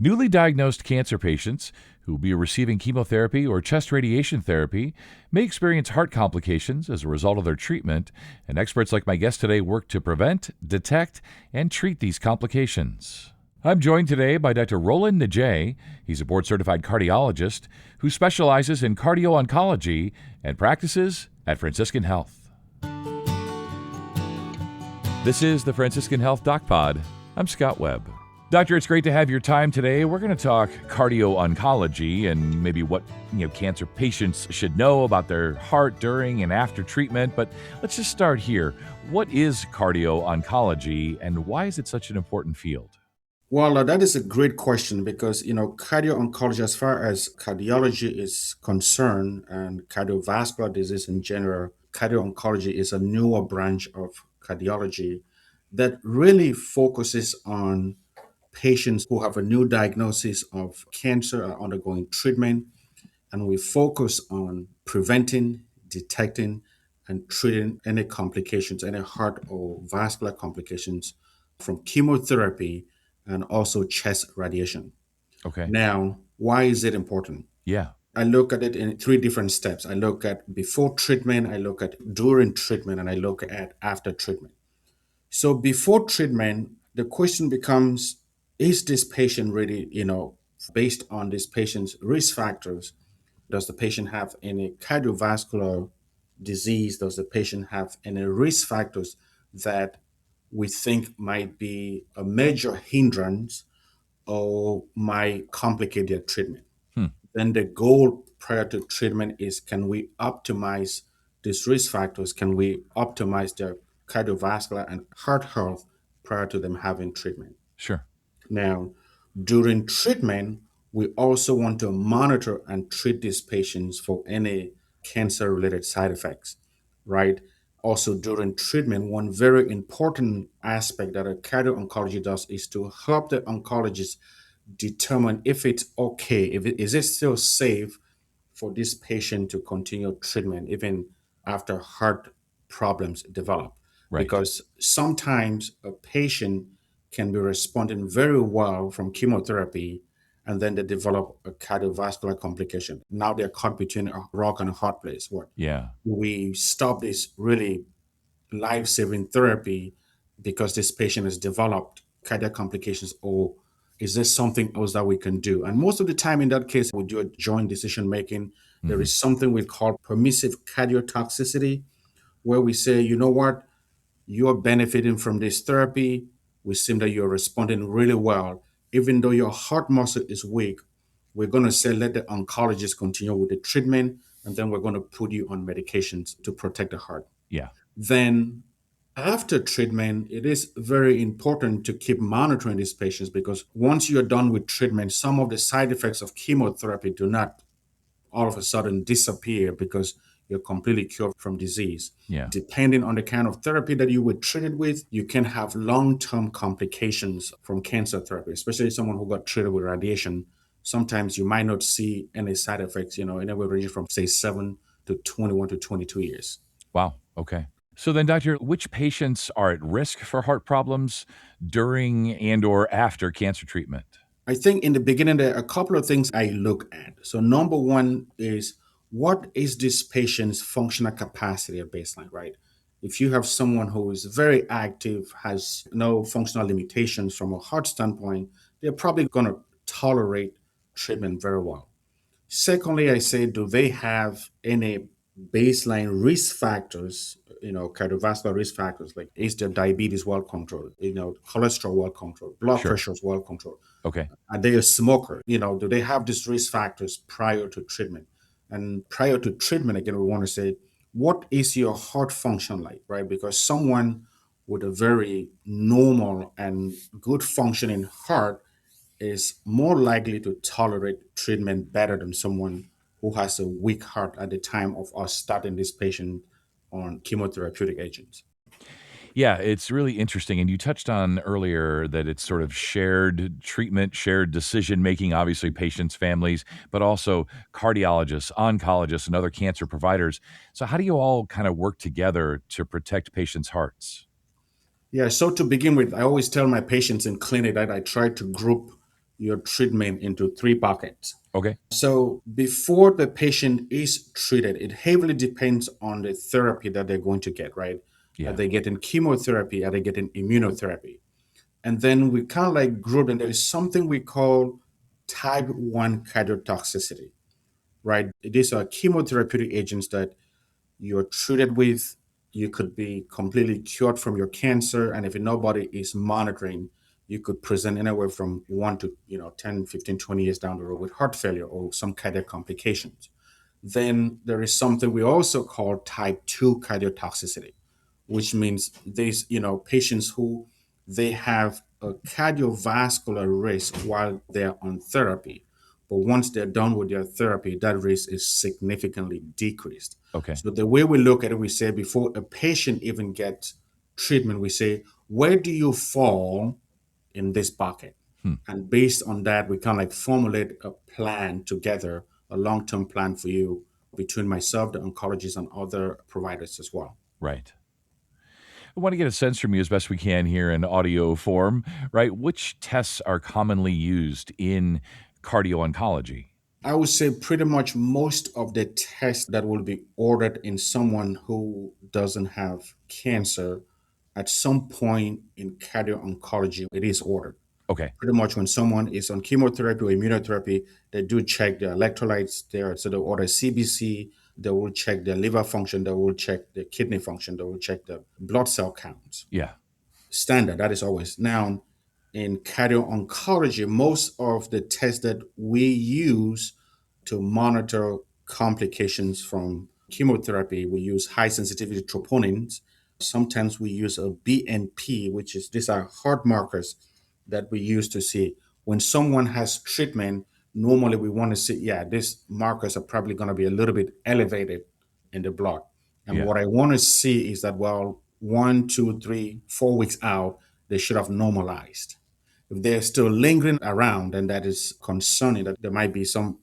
Newly diagnosed cancer patients who will be receiving chemotherapy or chest radiation therapy may experience heart complications as a result of their treatment, and experts like my guest today work to prevent, detect, and treat these complications. I'm joined today by Dr. Roland Njei. He's a board-certified cardiologist who specializes in cardio-oncology and practices at Franciscan Health. This is the Franciscan Health Doc Pod. I'm Scott Webb. Doctor, it's great to have your time today. We're going to talk cardio-oncology and maybe what cancer patients should know about their heart during and after treatment. But let's just start here. What is cardio-oncology and why is it such an important field? Well, that is a great question because, cardio-oncology, as far as cardiology is concerned and cardiovascular disease in general, cardio-oncology is a newer branch of cardiology that really focuses on patients who have a new diagnosis of cancer are undergoing treatment, and we focus on preventing, detecting, and treating any complications, any heart or vascular complications from chemotherapy and also chest radiation. Okay. Now, why is it important? Yeah. I look at it in three different steps. I look at before treatment, I look at during treatment, and I look at after treatment. So before treatment, the question becomes, is this patient really, based on this patient's risk factors, does the patient have any cardiovascular disease? Does the patient have any risk factors that we think might be a major hindrance or might complicate their treatment? Then the goal prior to treatment is, can we optimize these risk factors? Can we optimize their cardiovascular and heart health prior to them having treatment? Sure. Now, during treatment, we also want to monitor and treat these patients for any cancer related side effects, right? Also, during treatment, one very important aspect that a cardio-oncology does is to help the oncologist determine if it's okay, is it still safe for this patient to continue treatment even after heart problems develop. Right. Because sometimes a patient can be responding very well from chemotherapy and then they develop a cardiovascular complication. Now they're caught between a rock and a hard place. What? Yeah. We stop this really life-saving therapy because this patient has developed cardiac complications, or is there something else that we can do? And most of the time in that case, we do a joint decision making. There is something we call permissive cardiotoxicity, where we say, you know what, you're benefiting from this therapy. We seem that you're responding really well. Even though your heart muscle is weak, we're going to say, let the oncologist continue with the treatment, and then we're going to put you on medications to protect the heart. Yeah. Then after treatment, it is very important to keep monitoring these patients because once you're done with treatment, some of the side effects of chemotherapy do not all of a sudden disappear because you're completely cured from disease. Yeah. Depending on the kind of therapy that you were treated with, you can have long-term complications from cancer therapy, especially someone who got treated with radiation. Sometimes you might not see any side effects, anywhere ranging from say 7 to 21 to 22 years. Wow. Okay. So then, doctor, which patients are at risk for heart problems during and or after cancer treatment? I think in the beginning, there are a couple of things I look at. So number one is, what is this patient's functional capacity at baseline, right? If you have someone who is very active, has no functional limitations from a heart standpoint, they're probably going to tolerate treatment very well. Secondly, I say, do they have any baseline risk factors, cardiovascular risk factors, like is their diabetes well controlled, cholesterol well controlled, blood Sure. pressure is well controlled? Okay. Are they a smoker? Do they have these risk factors prior to treatment? And prior to treatment, again, we want to say, what is your heart function like, right? Because someone with a very normal and good functioning heart is more likely to tolerate treatment better than someone who has a weak heart at the time of us starting this patient on chemotherapeutic agents. Yeah, it's really interesting. And you touched on earlier that it's sort of shared treatment, shared decision making, obviously, patients, families, but also cardiologists, oncologists, and other cancer providers. So, how do you all kind of work together to protect patients' hearts? Yeah, so to begin with, I always tell my patients in clinic that I try to group, your treatment into three buckets. Okay. So before the patient is treated, it heavily depends on the therapy that they're going to get, right? Are Yeah. they getting chemotherapy? Are they getting immunotherapy? And then we kind of like group, and there is something we call type 1 cardiotoxicity, right? These are chemotherapeutic agents that you're treated with. You could be completely cured from your cancer. And if nobody is monitoring, you could present anywhere from 1 to 10, 15, 20 years down the road with heart failure or some cardiac complications. Then there is something we also call type 2 cardiotoxicity, which means these patients who they have a cardiovascular risk while they're on therapy, but once they're done with their therapy, that risk is significantly decreased. Okay. So the way we look at it, we say before a patient even gets treatment, we say, where do you fall in this bucket? Hmm. And based on that, we kind of like formulate a plan together, a long-term plan for you between myself, the oncologist, and other providers as well. Right. I want to get a sense from you as best we can here in audio form, right? Which tests are commonly used in cardio-oncology? I would say pretty much most of the tests that will be ordered in someone who doesn't have cancer at some point in cardio-oncology, it is ordered. Okay. Pretty much when someone is on chemotherapy or immunotherapy, they do check their electrolytes there. So they order CBC, they will check their liver function, they will check the kidney function, they will check the blood cell counts. Yeah. Standard, that is always. Now, in cardio-oncology, most of the tests that we use to monitor complications from chemotherapy, we use high sensitivity troponins. Sometimes we use a BNP, which is these are heart markers that we use to see when someone has treatment. Normally, we want to see, yeah, these markers are probably going to be a little bit elevated in the blood. And Yeah. what I want to see is that, well, 1, 2, 3, 4 weeks out, they should have normalized. If they're still lingering around, then that is concerning that there might be some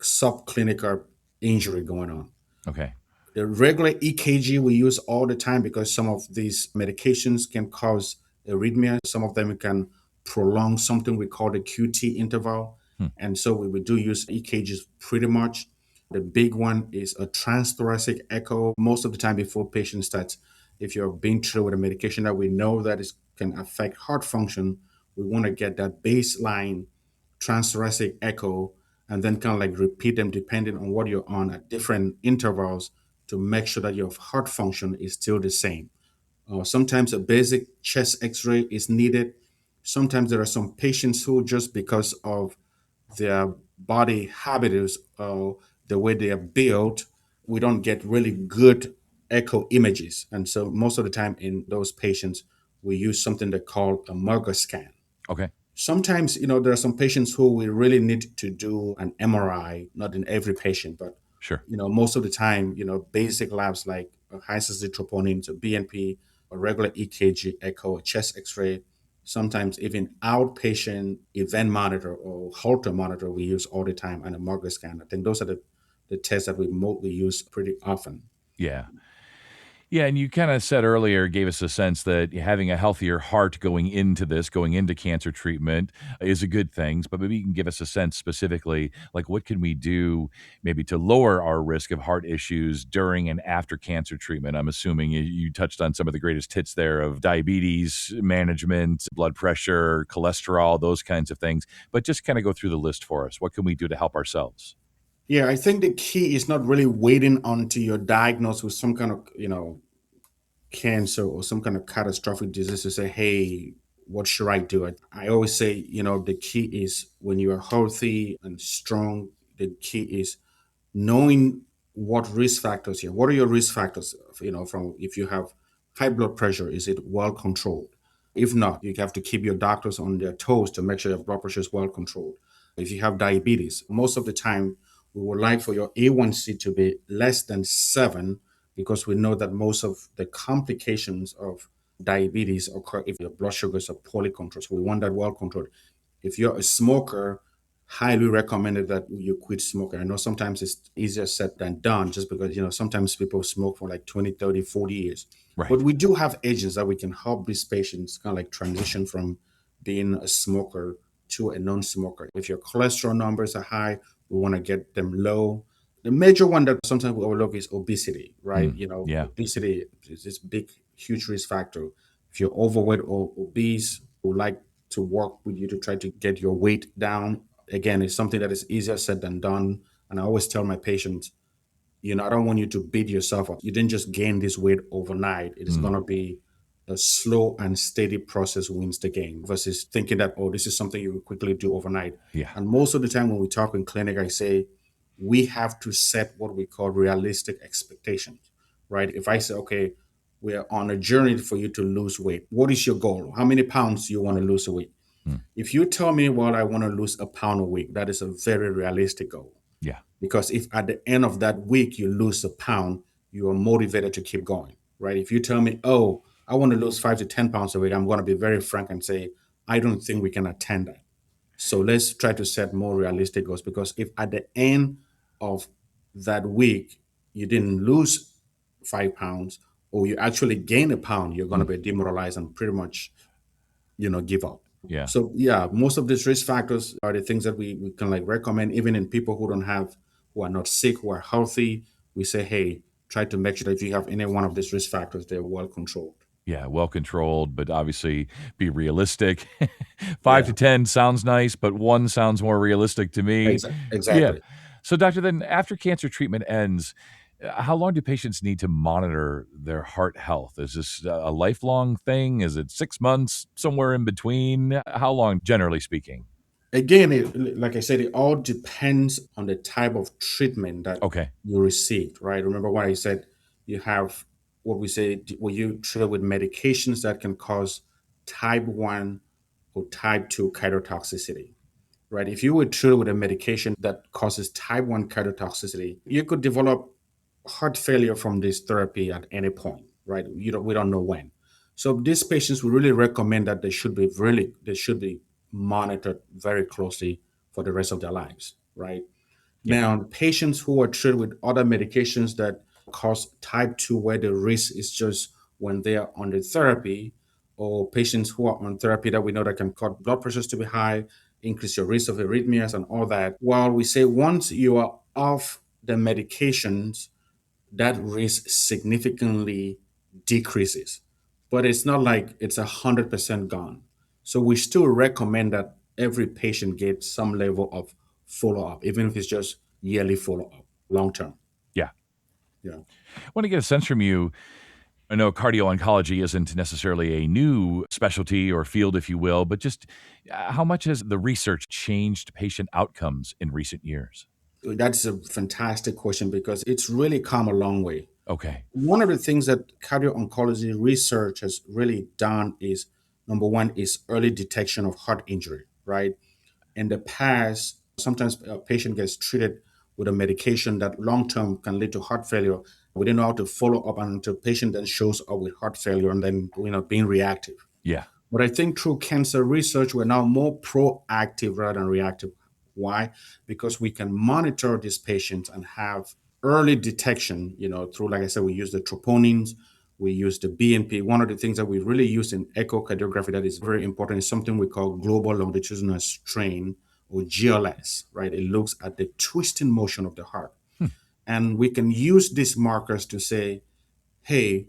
subclinical injury going on. Okay. The regular EKG we use all the time because some of these medications can cause arrhythmia. Some of them can prolong something we call the QT interval. Hmm. And so we do use EKGs pretty much. The big one is a transthoracic echo. Most of the time before patient starts, if you're being treated with a medication that we know that is can affect heart function, we want to get that baseline transthoracic echo and then kind of like repeat them depending on what you're on at different intervals to make sure that your heart function is still the same. Sometimes a basic chest x-ray is needed. Sometimes there are some patients who just because of their body habitus or the way they are built, we don't get really good echo images. And so most of the time in those patients, we use something they call a MUGA scan. Okay. Sometimes, there are some patients who we really need to do an MRI, not in every patient, but Sure. most of the time, basic labs like high sensitivity troponin, a BNP, a regular EKG, echo, a chest X-ray, sometimes even outpatient event monitor or Holter monitor we use all the time, and a MUGA scan. I think those are the tests that we use pretty often. Yeah. Yeah, and you kind of said earlier, gave us a sense that having a healthier heart going into this, going into cancer treatment is a good thing. But maybe you can give us a sense specifically, like what can we do maybe to lower our risk of heart issues during and after cancer treatment? I'm assuming you touched on some of the greatest hits there of diabetes management, blood pressure, cholesterol, those kinds of things. But just kind of go through the list for us. What can we do to help ourselves? Yeah, I think the key is not really waiting until you're diagnosed with some kind of, cancer or some kind of catastrophic disease to say, hey, what should I do? I always say, the key is when you are healthy and strong, the key is knowing what risk factors here. What are your risk factors? From if you have high blood pressure, is it well controlled? If not, you have to keep your doctors on their toes to make sure your blood pressure is well controlled. If you have diabetes, most of the time we would like for your A1C to be less than 7 because we know that most of the complications of diabetes occur if your blood sugars are poorly controlled. So we want that well controlled. If you're a smoker, highly recommended that you quit smoking. I know sometimes it's easier said than done just because, sometimes people smoke for like 20, 30, 40 years. But Right. we do have agents that we can help these patients kind of like transition from being a smoker to a non-smoker. If your cholesterol numbers are high, we want to get them low. The major one that sometimes we overlook is obesity, right? Yeah. Obesity is this big, huge risk factor. If you're overweight or obese, we would like to work with you to try to get your weight down. Again, it's something that is easier said than done. And I always tell my patients, I don't want you to beat yourself up. You didn't just gain this weight overnight. It is going to be a slow and steady process wins the game versus thinking that, oh, this is something you will quickly do overnight. Yeah. And most of the time when we talk in clinic, I say, we have to set what we call realistic expectations, right? If I say, okay, we are on a journey for you to lose weight. What is your goal? How many pounds do you want to lose a week? If you tell me, well, I want to lose a pound a week, that is a very realistic goal. Yeah. Because if at the end of that week you lose a pound, you are motivated to keep going, right? If you tell me, oh, I want to lose 5 to 10 pounds a week, I'm going to be very frank and say, I don't think we can attend that. So let's try to set more realistic goals, because if at the end of that week you didn't lose 5 pounds or you actually gain a pound, you're going to be demoralized and pretty much, give up. Yeah. So yeah, most of these risk factors are the things that we can like recommend, even in people who are not sick, who are healthy. We say, hey, try to make sure that if you have any one of these risk factors, they're well controlled. Yeah, well controlled, but obviously be realistic. Five Yeah, to 10 sounds nice, but one sounds more realistic to me. Yeah. exactly. So, doctor, then after cancer treatment ends, how long do patients need to monitor their heart health? Is this a lifelong thing? Is it 6 months, somewhere in between? How long, generally speaking? Again, like I said, it all depends on the type of treatment that Okay. you received, right? Remember what I said? You have what we say, were you treated with medications that can cause type 1 or type 2 cardiottoxicity, right? If you were treated with a medication that causes type 1 cardiottoxicity, you could develop heart failure from this therapy at any point, right? We don't know when. So these patients, we really recommend that they should be monitored very closely for the rest of their lives, right? Yeah. Now, patients who are treated with other medications that cause type 2, where the risk is just when they are on the therapy, or patients who are on therapy that we know that can cause blood pressures to be high, increase your risk of arrhythmias and all that. While we say once you are off the medications, that risk significantly decreases. But it's not like it's 100% gone. So we still recommend that every patient get some level of follow up, even if it's just yearly follow up, long term. Yeah. Yeah. I want to get a sense from you. I know cardio-oncology isn't necessarily a new specialty or field, if you will, but just how much has the research changed patient outcomes in recent years? That's a fantastic question because it's really come a long way. Okay. One of the things that cardio-oncology research has really done is, number one, is early detection of heart injury, right? In the past, sometimes a patient gets treated with a medication that long term can lead to heart failure. We didn't know how to follow up until patient then shows up with heart failure and then being reactive. Yeah. But I think through cancer research, we're now more proactive rather than reactive. Why? Because we can monitor these patients and have early detection, through, like I said, we use the troponins, we use the BNP. One of the things that we really use in echocardiography that is very important is something we call global longitudinal strain, or GLS, right? It looks at the twisting motion of the heart. And we can use these markers to say, hey,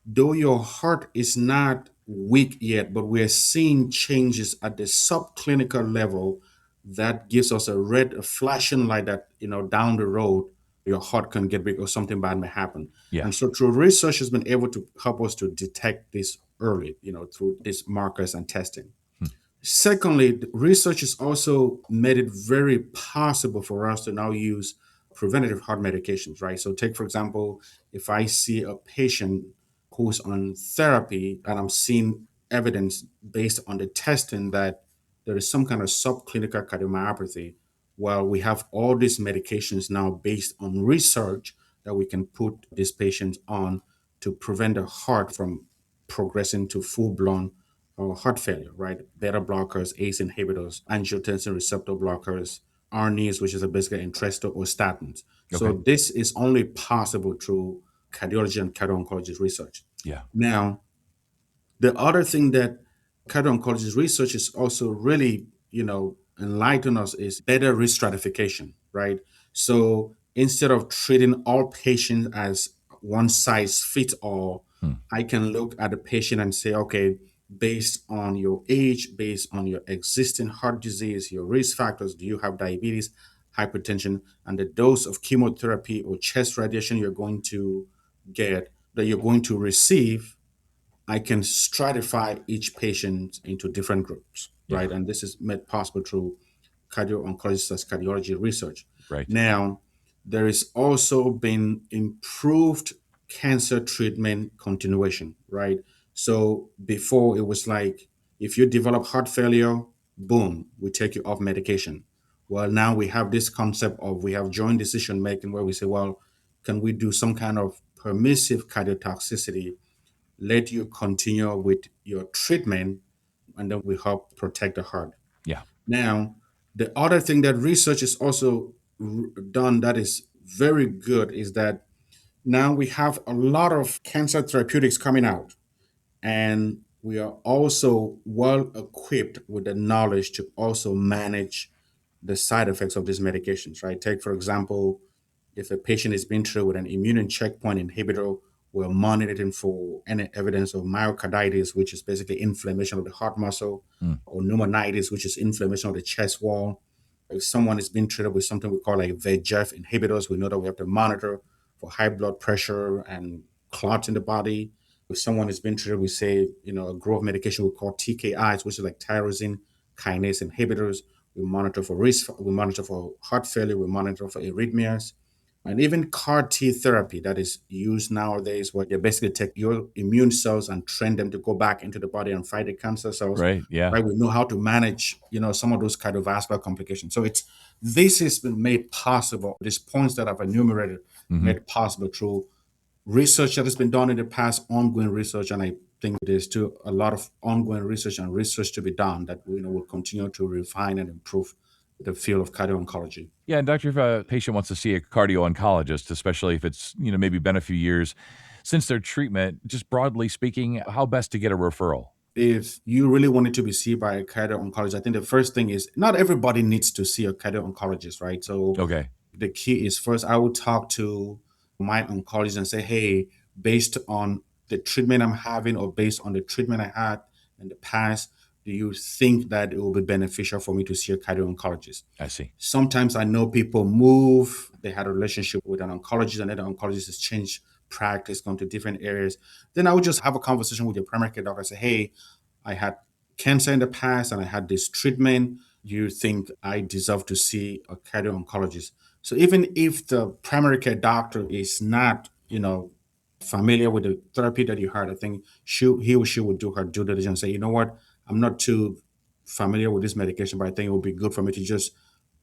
though your heart is not weak yet, but we're seeing changes at the subclinical level that gives us a flashing light that, down the road, your heart can get big or something bad may happen. Yeah. And so through research has been able to help us to detect this early, through these markers and testing. Secondly, the research has also made it very possible for us to now use preventative heart medications, right? So take, for example, if I see a patient who's on therapy and I'm seeing evidence based on the testing that there is some kind of subclinical cardiomyopathy, well, we have all these medications now based on research that we can put these patients on to prevent the heart from progressing to full-blown heart failure, right? Beta blockers, ACE inhibitors, angiotensin receptor blockers, ARNIs, which is basically Entresto, or statins. Okay. So this is only possible through cardiology and cardio-oncology research. Yeah. Now, the other thing that cardio-oncology research is also really enlighten us is better risk stratification, right? So instead of treating all patients as one size fits all, I can look at a patient and say, okay, based on your age, based on your existing heart disease, your risk factors, do you have diabetes, hypertension, and the dose of chemotherapy or chest radiation you're going to get, that you're going to receive, I can stratify each patient into different groups, Yeah. right? And this is made possible through cardio-oncology cardiology research. Right. Now, there is also been improved cancer treatment continuation, right? So before it was like, if you develop heart failure, boom, we take you off medication. Well, now we have this concept of, we have joint decision making where we say, well, can we do some kind of permissive cardiotoxicity, let you continue with your treatment, and then we help protect the heart. Yeah. Now, the other thing that research is also done that is very good is that now we have a lot of cancer therapeutics coming out, and we are also well equipped with the knowledge to also manage the side effects of these medications, right? Take, for example, if a patient is being treated with an immune checkpoint inhibitor, we're monitoring for any evidence of myocarditis, which is basically inflammation of the heart muscle, or pneumonitis, which is inflammation of the chest wall. If someone is being treated with something we call like VEGF inhibitors, we know that we have to monitor for high blood pressure and clots in the body. If someone is being treated with, say, a growth medication we call TKIs, which is like tyrosine kinase inhibitors, we monitor for risk, we monitor for heart failure, we monitor for arrhythmias. And even CAR T therapy that is used nowadays, where they basically take your immune cells and train them to go back into the body and fight the cancer cells. Right. Yeah. Right, we know how to manage, some of those cardiovascular complications. So this has been made possible. These points that I've enumerated made possible through research that has been done in the past, ongoing research, and I think there's still a lot of ongoing research and research to be done that will continue to refine and improve the field of cardio-oncology. Yeah, and doctor, if a patient wants to see a cardio-oncologist, especially if it's, maybe been a few years since their treatment, just broadly speaking, how best to get a referral? If you really wanted to be seen by a cardio-oncologist, I think the first thing is, not everybody needs to see a cardio-oncologist, right? So Okay. the key is, first, I would talk to my oncologist and say, hey, based on the treatment I'm having or based on the treatment I had in the past, do you think that it will be beneficial for me to see a cardio-oncologist? I see. Sometimes I know people move, they had a relationship with an oncologist, and then the oncologist has changed practice, gone to different areas. Then I would just have a conversation with your primary care doctor and say, hey, I had cancer in the past and I had this treatment. Do you think I deserve to see a cardio-oncologist? So even if the primary care doctor is not, familiar with the therapy that you had, I think he or she would do her due diligence and say, you know what, I'm not too familiar with this medication, but I think it would be good for me to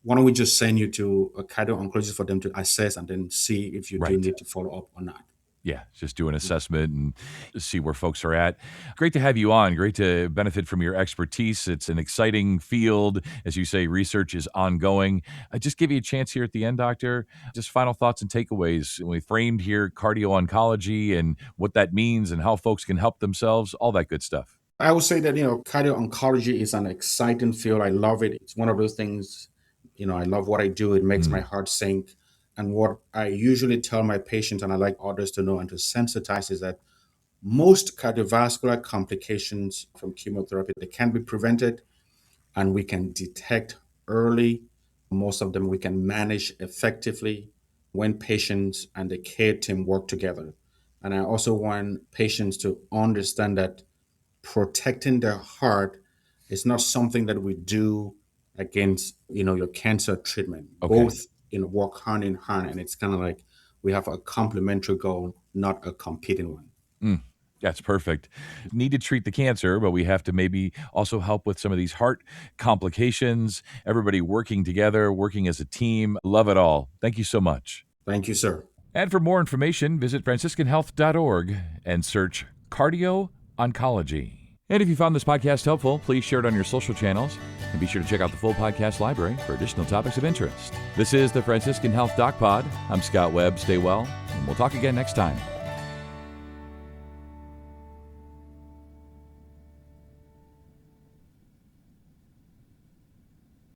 why don't we just send you to a cardio-oncologist for them to assess and then see if you do Right. need to follow up or not. Yeah, just do an assessment and see where folks are at. Great to have you on. Great to benefit from your expertise. It's an exciting field. As you say, research is ongoing. I just give you a chance here at the end, doctor. Just final thoughts and takeaways. We framed here cardio-oncology and what that means and how folks can help themselves, all that good stuff. I would say that, cardio-oncology is an exciting field. I love it. It's one of those things, I love what I do. It makes my heart sink. And what I usually tell my patients, and I like others to know and to sensitize, is that most cardiovascular complications from chemotherapy, they can be prevented and we can detect early. Most of them we can manage effectively when patients and the care team work together. And I also want patients to understand that protecting their heart is not something that we do against, your cancer treatment. Okay. Both, work hand in hand, and it's kind of like we have a complementary goal, not a competing one. That's perfect. Need to treat the cancer, but we have to maybe also help with some of these heart complications. Everybody working together, working as a team. Love it all. Thank you so much. Thank you, sir. And for more information, visit franciscanhealth.org and search Cardio-Oncology. And if you found this podcast helpful, please share it on your social channels and be sure to check out the full podcast library for additional topics of interest. This is the Franciscan Health Doc Pod. I'm Scott Webb. Stay well, and we'll talk again next time.